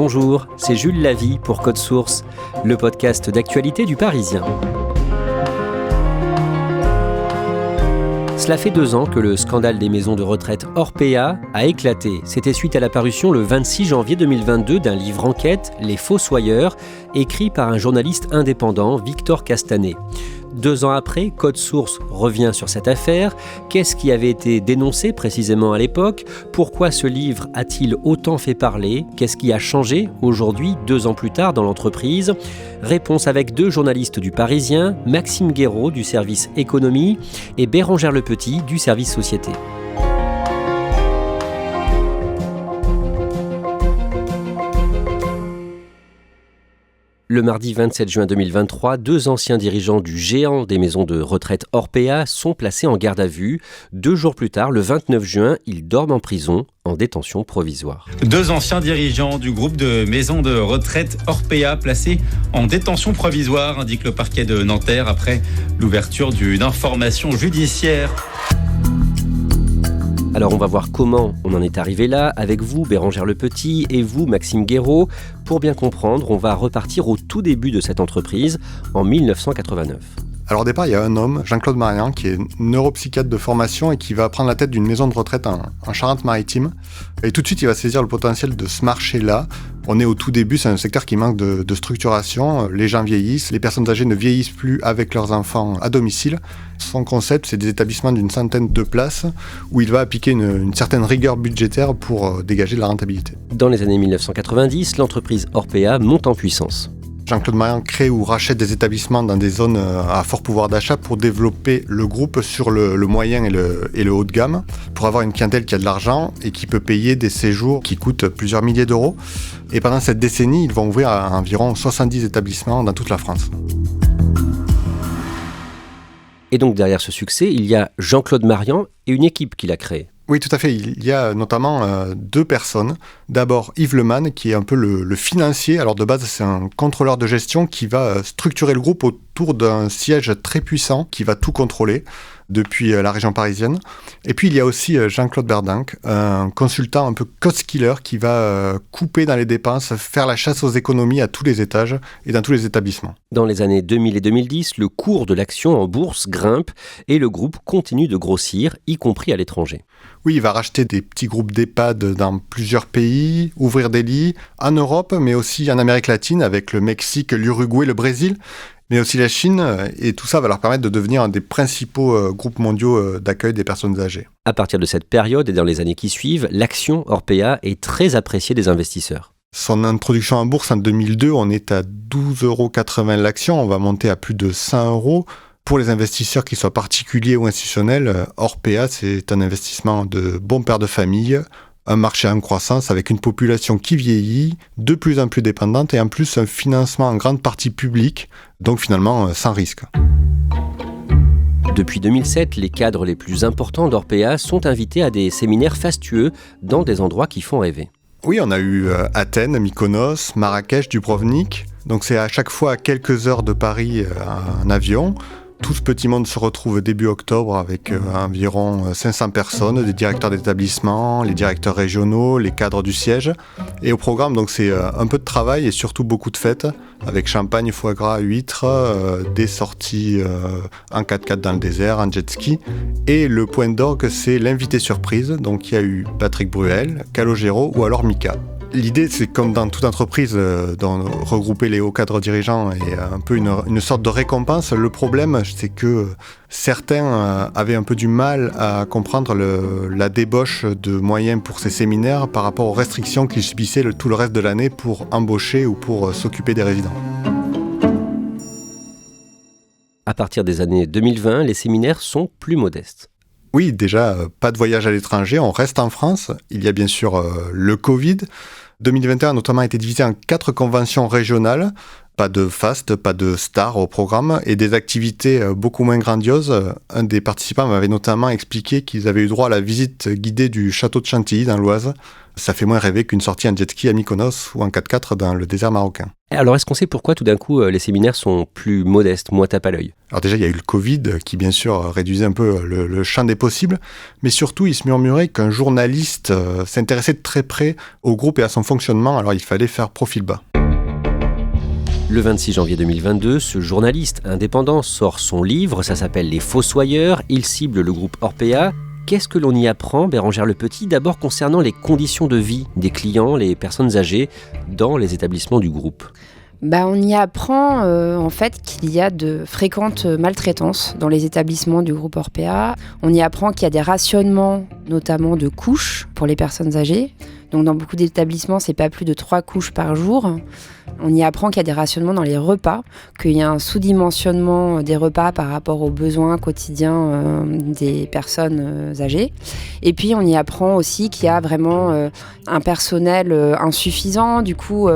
Bonjour, c'est Jules Lavie pour Code Source, le podcast d'actualité du Parisien. Cela fait 2 ans que le scandale des maisons de retraite Orpea a éclaté. C'était suite à la parution le 26 janvier 2022 d'un livre enquête, Les Fossoyeurs, écrit par un journaliste indépendant, Victor Castanet. 2 ans après, Code Source revient sur cette affaire. Qu'est-ce qui avait été dénoncé précisément à l'époque ? Pourquoi ce livre a-t-il autant fait parler ? Qu'est-ce qui a changé aujourd'hui, 2 ans plus tard, dans l'entreprise ? Réponse avec 2 journalistes du Parisien, Maxime Guéraud du service économie et Bérengère Lepetit du service société. Le mardi 27 juin 2023, 2 anciens dirigeants du géant des maisons de retraite Orpea sont placés en garde à vue. 2 jours plus tard, le 29 juin, ils dorment en prison, en détention provisoire. 2 anciens dirigeants du groupe de maisons de retraite Orpea placés en détention provisoire, indique le parquet de Nanterre après l'ouverture d'une information judiciaire. Alors on va voir comment on en est arrivé là, avec vous Bérengère Lepetit et vous Maxime Guéraud. Pour bien comprendre, on va repartir au tout début de cette entreprise, en 1989. Alors au départ, il y a un homme, Jean-Claude Marian, qui est neuropsychiatre de formation et qui va prendre la tête d'une maison de retraite en Charente-Maritime. Et tout de suite, il va saisir le potentiel de ce marché-là. On est au tout début, c'est un secteur qui manque de structuration. Les gens vieillissent, les personnes âgées ne vieillissent plus avec leurs enfants à domicile. Son concept, c'est des établissements d'une centaine de places où il va appliquer une certaine rigueur budgétaire pour dégager de la rentabilité. Dans les années 1990, l'entreprise Orpea monte en puissance. Jean-Claude Marian crée ou rachète des établissements dans des zones à fort pouvoir d'achat pour développer le groupe sur le moyen et le haut de gamme, pour avoir une clientèle qui a de l'argent et qui peut payer des séjours qui coûtent plusieurs milliers d'euros. Et pendant cette décennie, ils vont ouvrir à environ 70 établissements dans toute la France. Et donc derrière ce succès, il y a Jean-Claude Marian et une équipe qu'il a créée. Oui, tout à fait. Il y a notamment 2 personnes. D'abord, Yves Lemann, qui est un peu le financier. Alors de base, c'est un contrôleur de gestion qui va structurer le groupe autour d'un siège très puissant qui va tout contrôler depuis la région parisienne. Et puis, il y a aussi Jean-Claude Berdanck, un consultant un peu cost-killer qui va couper dans les dépenses, faire la chasse aux économies à tous les étages et dans tous les établissements. Dans les années 2000 et 2010, le cours de l'action en bourse grimpe et le groupe continue de grossir, y compris à l'étranger. Oui, il va racheter des petits groupes d'EHPAD dans plusieurs pays, ouvrir des lits en Europe, mais aussi en Amérique latine avec le Mexique, l'Uruguay, le Brésil, mais aussi la Chine. Et tout ça va leur permettre de devenir un des principaux groupes mondiaux d'accueil des personnes âgées. À partir de cette période et dans les années qui suivent, l'action Orpea est très appréciée des investisseurs. Son introduction en bourse en 2002, on est à 12,80 € l'action, on va monter à plus de 100 €. Pour les investisseurs, qu'ils soient particuliers ou institutionnels, Orpea, c'est un investissement de bon père de famille, un marché en croissance avec une population qui vieillit, de plus en plus dépendante et en plus un financement en grande partie public, donc finalement sans risque. Depuis 2007, les cadres les plus importants d'Orpea sont invités à des séminaires fastueux dans des endroits qui font rêver. Oui, on a eu Athènes, Mykonos, Marrakech, Dubrovnik. Donc c'est à chaque fois à quelques heures de Paris en avion. Tout ce petit monde se retrouve début octobre avec environ 500 personnes, des directeurs d'établissement, les directeurs régionaux, les cadres du siège. Et au programme, donc c'est un peu de travail et surtout beaucoup de fêtes, avec champagne, foie gras, huîtres, des sorties en 4x4 dans le désert, en jet ski. Et le point d'orgue, c'est l'invité surprise. Donc il y a eu Patrick Bruel, Calogero ou alors Mika. L'idée, c'est comme dans toute entreprise, de regrouper les hauts cadres dirigeants et un peu une sorte de récompense. Le problème, c'est que certains avaient un peu du mal à comprendre la débauche de moyens pour ces séminaires par rapport aux restrictions qu'ils subissaient tout le reste de l'année pour embaucher ou pour s'occuper des résidents. À partir des années 2020, les séminaires sont plus modestes. Oui, déjà, pas de voyage à l'étranger, on reste en France. Il y a bien sûr le Covid. 2021 a notamment été divisé en 4 conventions régionales Pas de faste, pas de star au programme et des activités beaucoup moins grandioses. Un des participants m'avait notamment expliqué qu'ils avaient eu droit à la visite guidée du château de Chantilly dans l'Oise. Ça fait moins rêver qu'une sortie en jet ski à Mykonos ou en 4x4 dans le désert marocain. Alors est-ce qu'on sait pourquoi tout d'un coup les séminaires sont plus modestes, moins tape à l'œil ? Alors déjà, il y a eu le Covid qui, bien sûr, réduisait un peu le champ des possibles, mais surtout, il se murmurait qu'un journaliste s'intéressait de très près au groupe et à son fonctionnement, alors il fallait faire profil bas. Le 26 janvier 2022, ce journaliste indépendant sort son livre, ça s'appelle « Les Fossoyeurs », il cible le groupe Orpea. Qu'est-ce que l'on y apprend, Bérengère Lepetit, d'abord concernant les conditions de vie des clients, les personnes âgées, dans les établissements du groupe ? On y apprend en fait qu'il y a de fréquentes maltraitances dans les établissements du groupe Orpea. On y apprend qu'il y a des rationnements, notamment de couches pour les personnes âgées. Donc dans beaucoup d'établissements, c'est pas plus de 3 couches par jour. On y apprend qu'il y a des rationnements dans les repas, qu'il y a un sous-dimensionnement des repas par rapport aux besoins quotidiens des personnes âgées. Et puis on y apprend aussi qu'il y a vraiment un personnel insuffisant. Du coup,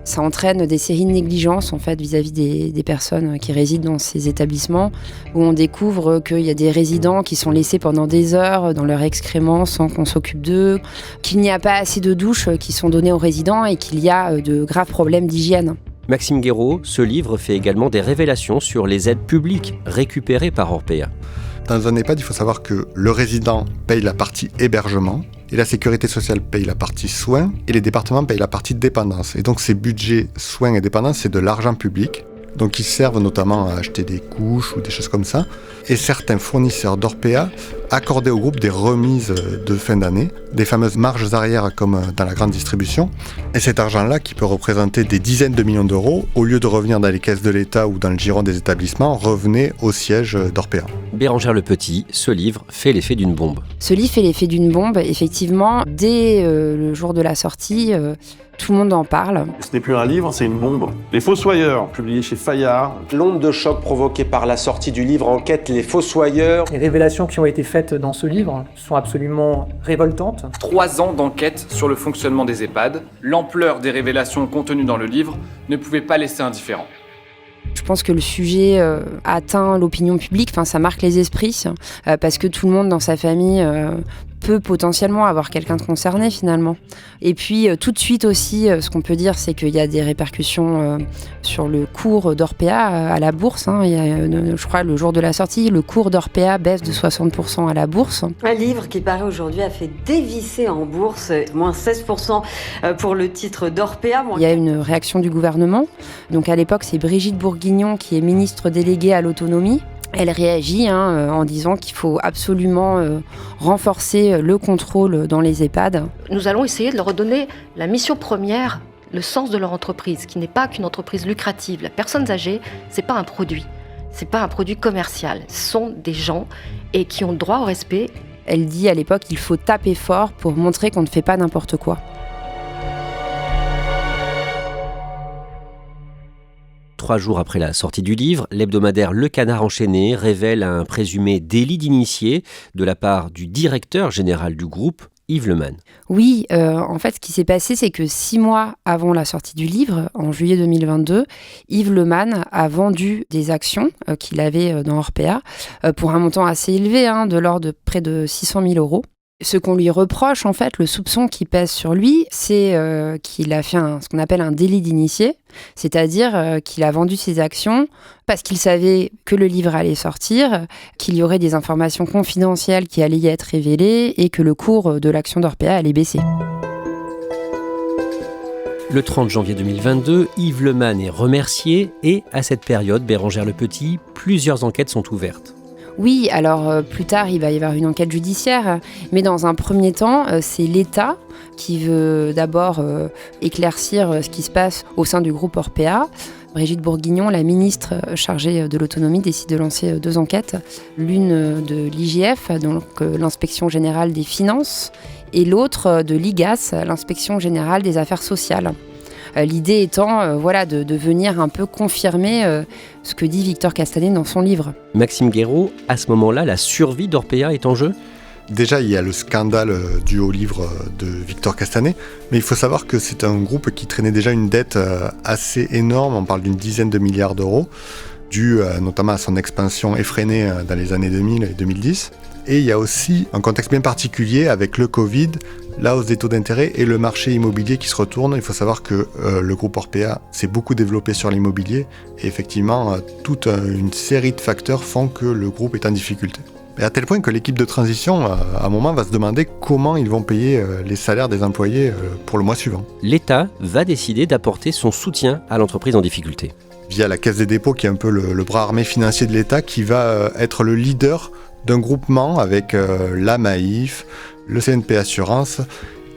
ça entraîne des séries de négligences en fait vis-à-vis des personnes qui résident dans ces établissements, où on découvre qu'il y a des résidents qui sont laissés pendant des heures dans leurs excréments sans qu'on s'occupe d'eux, qu'il n'y a pas assez de douches qui sont données aux résidents et qu'il y a de graves problèmes d'hygiène. Maxime Guéraud, ce livre fait également des révélations sur les aides publiques récupérées par Orpea. Dans un EHPAD, il faut savoir que le résident paye la partie hébergement, et la sécurité sociale paye la partie soins, et les départements payent la partie dépendance. Et donc ces budgets soins et dépendance, c'est de l'argent public. Donc ils servent notamment à acheter des couches ou des choses comme ça. Et certains fournisseurs d'Orpea accordaient au groupe des remises de fin d'année, des fameuses marges arrière comme dans la grande distribution. Et cet argent-là, qui peut représenter des dizaines de millions d'euros, au lieu de revenir dans les caisses de l'État ou dans le giron des établissements, revenait au siège d'Orpea. Bérengère Lepetit, ce livre fait l'effet d'une bombe. Ce livre fait l'effet d'une bombe, effectivement. Dès le jour de la sortie, tout le monde en parle. Ce n'est plus un livre, c'est une bombe. Les Fossoyeurs, publié chez Fayard. L'onde de choc provoquée par la sortie du livre Enquête Les Fossoyeurs. Les révélations qui ont été faites dans ce livre sont absolument révoltantes. 3 ans d'enquête sur le fonctionnement des EHPAD. L'ampleur des révélations contenues dans le livre ne pouvait pas laisser indifférent. Je pense que le sujet atteint l'opinion publique, ça marque les esprits, parce que tout le monde dans sa famille peut potentiellement avoir quelqu'un de concerné finalement. Et puis tout de suite aussi, ce qu'on peut dire, c'est qu'il y a des répercussions sur le cours d'Orpea à la bourse. Il y a, je crois, le jour de la sortie, le cours d'Orpea baisse de 60% à la bourse. Un livre qui paraît aujourd'hui a fait dévisser en bourse, moins 16% pour le titre d'Orpea. Il y a une réaction du gouvernement. Donc à l'époque, c'est Brigitte Bourguignon qui est ministre déléguée à l'autonomie. Elle réagit en disant qu'il faut absolument renforcer le contrôle dans les EHPAD. Nous allons essayer de leur redonner la mission première, le sens de leur entreprise, qui n'est pas qu'une entreprise lucrative. Les personnes âgées, c'est pas un produit commercial. Ce sont des gens et qui ont droit au respect. Elle dit à l'époque qu'il faut taper fort pour montrer qu'on ne fait pas n'importe quoi. 3 jours après la sortie du livre, l'hebdomadaire Le Canard enchaîné révèle un présumé délit d'initié de la part du directeur général du groupe, Yves Lemann. Oui, en fait, ce qui s'est passé, c'est que 6 mois avant la sortie du livre, en juillet 2022, Yves Lemann a vendu des actions qu'il avait dans Orpea pour un montant assez élevé, de l'ordre de près de 600 000 euros. Ce qu'on lui reproche, en fait, le soupçon qui pèse sur lui, c'est qu'il a fait ce qu'on appelle un délit d'initié, c'est-à-dire qu'il a vendu ses actions parce qu'il savait que le livre allait sortir, qu'il y aurait des informations confidentielles qui allaient y être révélées et que le cours de l'action d'Orpea allait baisser. Le 30 janvier 2022, Yves Lemann est remercié et, à cette période, Bérengère Lepetit, plusieurs enquêtes sont ouvertes. Oui, alors plus tard, il va y avoir une enquête judiciaire, mais dans un premier temps, c'est l'État qui veut d'abord éclaircir ce qui se passe au sein du groupe Orpea. Brigitte Bourguignon, la ministre chargée de l'autonomie, décide de lancer 2 enquêtes. L'une de l'IGF, donc l'Inspection générale des finances, et l'autre de l'IGAS, l'Inspection générale des affaires sociales. L'idée étant de venir un peu confirmer ce que dit Victor Castanet dans son livre. Maxime Guéraud, à ce moment-là, la survie d'Orpea est en jeu ? Déjà, il y a le scandale dû au livre de Victor Castanet, mais il faut savoir que c'est un groupe qui traînait déjà une dette assez énorme, on parle d'une dizaine de milliards d'euros, due notamment à son expansion effrénée dans les années 2000 et 2010. Et il y a aussi un contexte bien particulier avec le Covid, la hausse des taux d'intérêt et le marché immobilier qui se retourne. Il faut savoir que le groupe Orpea s'est beaucoup développé sur l'immobilier et effectivement, toute une série de facteurs font que le groupe est en difficulté. Et à tel point que l'équipe de transition, à un moment, va se demander comment ils vont payer les salaires des employés pour le mois suivant. L'État va décider d'apporter son soutien à l'entreprise en difficulté. Via la Caisse des dépôts, qui est un peu le bras armé financier de l'État, qui va être le leader d'un groupement avec la Maïf, le CNP Assurance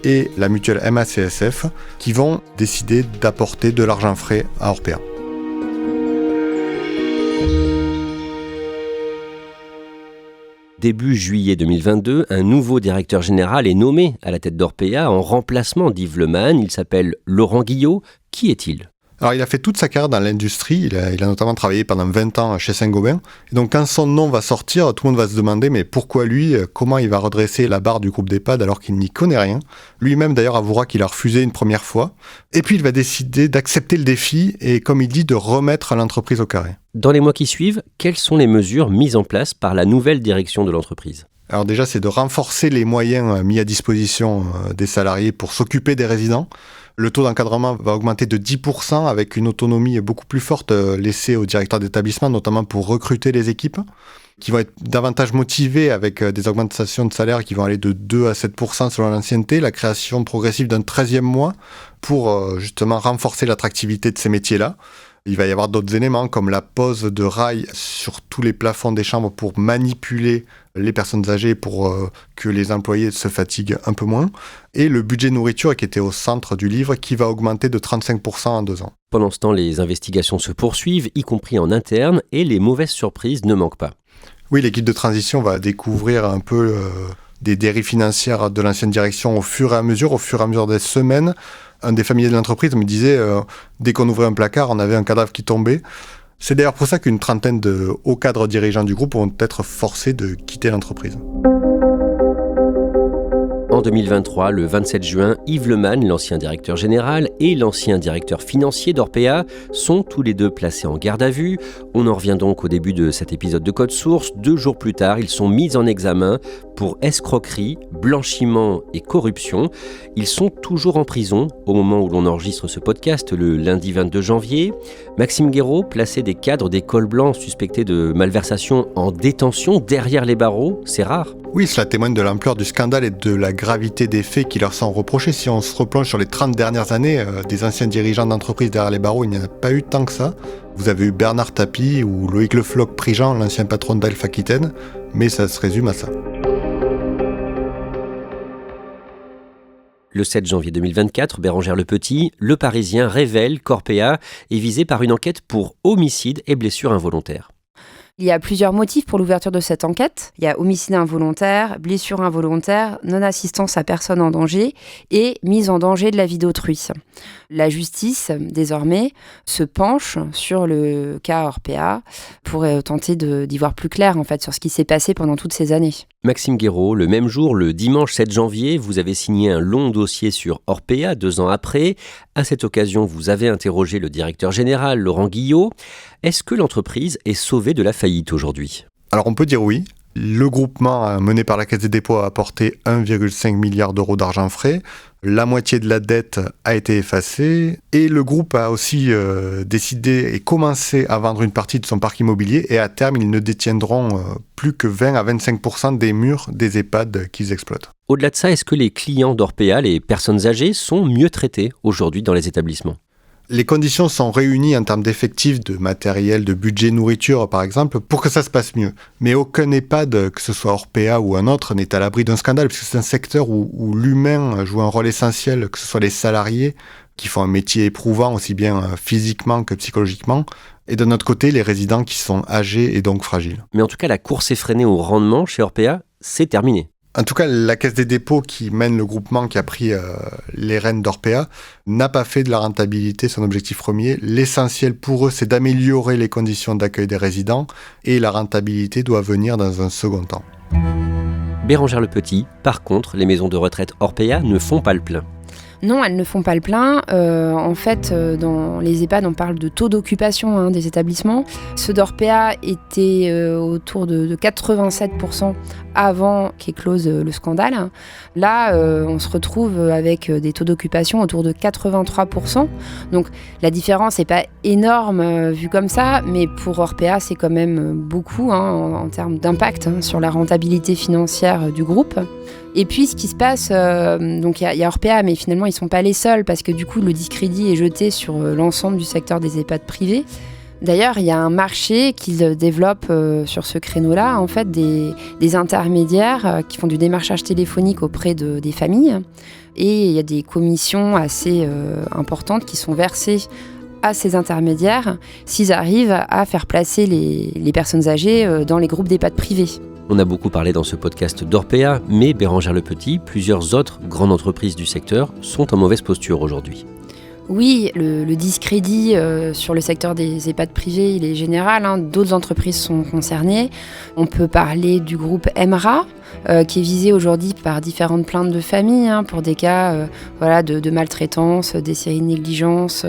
et la mutuelle MACSF, qui vont décider d'apporter de l'argent frais à Orpea. Début juillet 2022, un nouveau directeur général est nommé à la tête d'Orpea en remplacement d'Yves Lemann. Il s'appelle Laurent Guillot. Qui est-il ? Alors, il a fait toute sa carrière dans l'industrie, il a notamment travaillé pendant 20 ans chez Saint-Gobain. Et donc, quand son nom va sortir, tout le monde va se demander, mais pourquoi lui ? Comment il va redresser la barre du groupe d'EHPAD alors qu'il n'y connaît rien ? Lui-même, d'ailleurs, avouera qu'il a refusé une première fois. Et puis, il va décider d'accepter le défi et, comme il dit, de remettre l'entreprise au carré. Dans les mois qui suivent, quelles sont les mesures mises en place par la nouvelle direction de l'entreprise ? Alors déjà, c'est de renforcer les moyens mis à disposition des salariés pour s'occuper des résidents. Le taux d'encadrement va augmenter de 10% avec une autonomie beaucoup plus forte laissée aux directeurs d'établissement, notamment pour recruter les équipes, qui vont être davantage motivés avec des augmentations de salaire qui vont aller de 2 à 7% selon l'ancienneté, la création progressive d'un 13e mois pour justement renforcer l'attractivité de ces métiers-là. Il va y avoir d'autres éléments comme la pose de rails sur tous les plafonds des chambres pour manipuler les personnes âgées pour que les employés se fatiguent un peu moins. Et le budget nourriture qui était au centre du livre qui va augmenter de 35% en 2 ans. Pendant ce temps, les investigations se poursuivent, y compris en interne, et les mauvaises surprises ne manquent pas. Oui, l'équipe de transition va découvrir un peu des dérives financières de l'ancienne direction au fur et à mesure des semaines. Un des familiers de l'entreprise me disait, dès qu'on ouvrait un placard, on avait un cadavre qui tombait. C'est d'ailleurs pour ça qu'une trentaine de hauts cadres dirigeants du groupe vont être forcés de quitter l'entreprise. En 2023, le 27 juin, Yves Lemann, l'ancien directeur général, et l'ancien directeur financier d'Orpea sont tous les deux placés en garde à vue. On en revient donc au début de cet épisode de Code Source. 2 jours plus tard, ils sont mis en examen pour escroquerie, blanchiment et corruption. Ils sont toujours en prison au moment où l'on enregistre ce podcast, le lundi 22 janvier. Maxime Guéraud plaçait des cadres des cols blancs suspectés de malversation en détention derrière les barreaux. C'est rare. Oui, cela témoigne de l'ampleur du scandale et de la gravité des faits qui leur sont reprochés. Si on se replonge sur les 30 dernières années, des anciens dirigeants d'entreprise derrière les barreaux, il n'y en a pas eu tant que ça. Vous avez eu Bernard Tapie ou Loïc Le Floch-Prigent, l'ancien patron d'Elf Aquitaine, mais ça se résume à ça. Le 7 janvier 2024, Bérengère Lepetit, Le Parisien révèle qu'Orpea est visé par une enquête pour homicide et blessure involontaire. Il y a plusieurs motifs pour l'ouverture de cette enquête. Il y a homicide involontaire, blessure involontaire, non-assistance à personne en danger et mise en danger de la vie d'autrui. La justice, désormais, se penche sur le cas Orpea pour tenter d'y voir plus clair en fait, sur ce qui s'est passé pendant toutes ces années. Maxime Guéraud, le même jour, le dimanche 7 janvier, vous avez signé un long dossier sur Orpea, 2 ans après. À cette occasion, vous avez interrogé le directeur général, Laurent Guillot. Est-ce que l'entreprise est sauvée de la faillite aujourd'hui ? Alors on peut dire oui. Le groupement mené par la Caisse des dépôts a apporté 1,5 milliard d'euros d'argent frais. La moitié de la dette a été effacée. Et le groupe a aussi décidé et commencé à vendre une partie de son parc immobilier. Et à terme, ils ne détiendront plus que 20 à 25% des murs des EHPAD qu'ils exploitent. Au-delà de ça, est-ce que les clients d'Orpea, les personnes âgées, sont mieux traités aujourd'hui dans les établissements ? Les conditions sont réunies en termes d'effectifs, de matériel, de budget nourriture par exemple, pour que ça se passe mieux. Mais aucun EHPAD, que ce soit Orpea ou un autre, n'est à l'abri d'un scandale, puisque c'est un secteur où l'humain joue un rôle essentiel, que ce soit les salariés, qui font un métier éprouvant aussi bien physiquement que psychologiquement, et d'un autre côté, les résidents qui sont âgés et donc fragiles. Mais en tout cas, la course effrénée au rendement chez Orpea, c'est terminé. En tout cas, la Caisse des dépôts qui mène le groupement qui a pris les rênes d'Orpea n'a pas fait de la rentabilité son objectif premier. L'essentiel pour eux, c'est d'améliorer les conditions d'accueil des résidents et la rentabilité doit venir dans un second temps. Bérengère Lepetit, par contre, les maisons de retraite Orpea ne font pas le plein. Non, elles ne font pas le plein. En fait, dans les EHPAD, on parle de taux d'occupation des établissements. Ceux d'Orpea étaient autour de 87% avant qu'éclose le scandale. Là, on se retrouve avec des taux d'occupation autour de 83%. Donc la différence n'est pas énorme vue comme ça, mais pour Orpea, c'est quand même beaucoup en termes d'impact sur la rentabilité financière du groupe. Et puis, ce qui se passe, donc il y a Orpea, mais finalement, ils ne sont pas les seuls, parce que du coup, le discrédit est jeté sur l'ensemble du secteur des EHPAD privés. D'ailleurs, il y a un marché qu'ils développent sur ce créneau-là, en fait, des intermédiaires qui font du démarchage téléphonique auprès des familles. Et il y a des commissions assez importantes qui sont versées à ces intermédiaires s'ils arrivent à faire placer les personnes âgées dans les groupes d'EHPAD privés. On a beaucoup parlé dans ce podcast d'Orpea, mais Bérengère Lepetit, plusieurs autres grandes entreprises du secteur sont en mauvaise posture aujourd'hui. Oui, le discrédit sur le secteur des EHPAD privés, il est général. D'autres entreprises sont concernées. On peut parler du groupe EMRA, qui est visé aujourd'hui par différentes plaintes de familles pour des cas de maltraitance, des séries de négligence,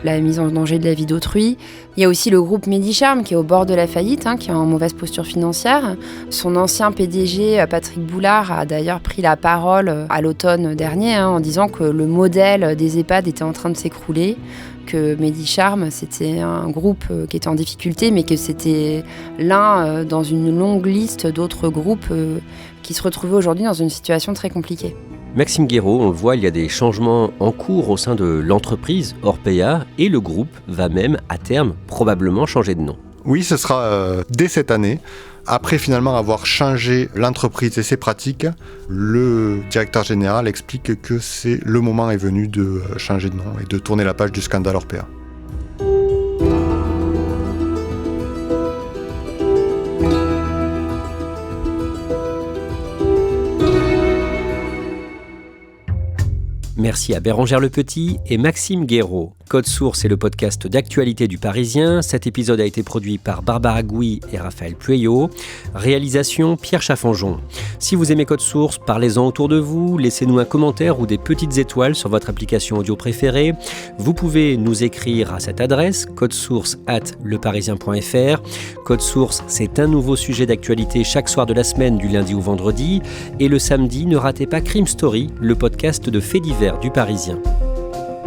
la mise en danger de la vie d'autrui. Il y a aussi le groupe Medicharm qui est au bord de la faillite, qui est en mauvaise posture financière. Son ancien PDG, Patrick Boulard, a d'ailleurs pris la parole à l'automne dernier en disant que le modèle des EHPAD était en train de s'écrouler, que Medicharm, c'était un groupe qui était en difficulté, mais que c'était l'un dans une longue liste d'autres groupes qui se retrouvaient aujourd'hui dans une situation très compliquée. Maxime Guéraud, on le voit, il y a des changements en cours au sein de l'entreprise Orpea et le groupe va même, à terme, probablement changer de nom. Oui, ce sera dès cette année. Après finalement avoir changé l'entreprise et ses pratiques, le directeur général explique que le moment est venu de changer de nom et de tourner la page du scandale Orpea. Merci à Bérengère Lepetit et Maxime Guéraud. Code Source est le podcast d'actualité du Parisien. Cet épisode a été produit par Barbara Gouy et Raphaël Pueyo. Réalisation Pierre Chaffanjon. Si vous aimez Code Source, parlez-en autour de vous, laissez-nous un commentaire ou des petites étoiles sur votre application audio préférée. Vous pouvez nous écrire à cette adresse, codesource@leparisien.fr. Code Source, c'est un nouveau sujet d'actualité chaque soir de la semaine du lundi au vendredi. Et le samedi, ne ratez pas Crime Story, le podcast de faits divers du Parisien.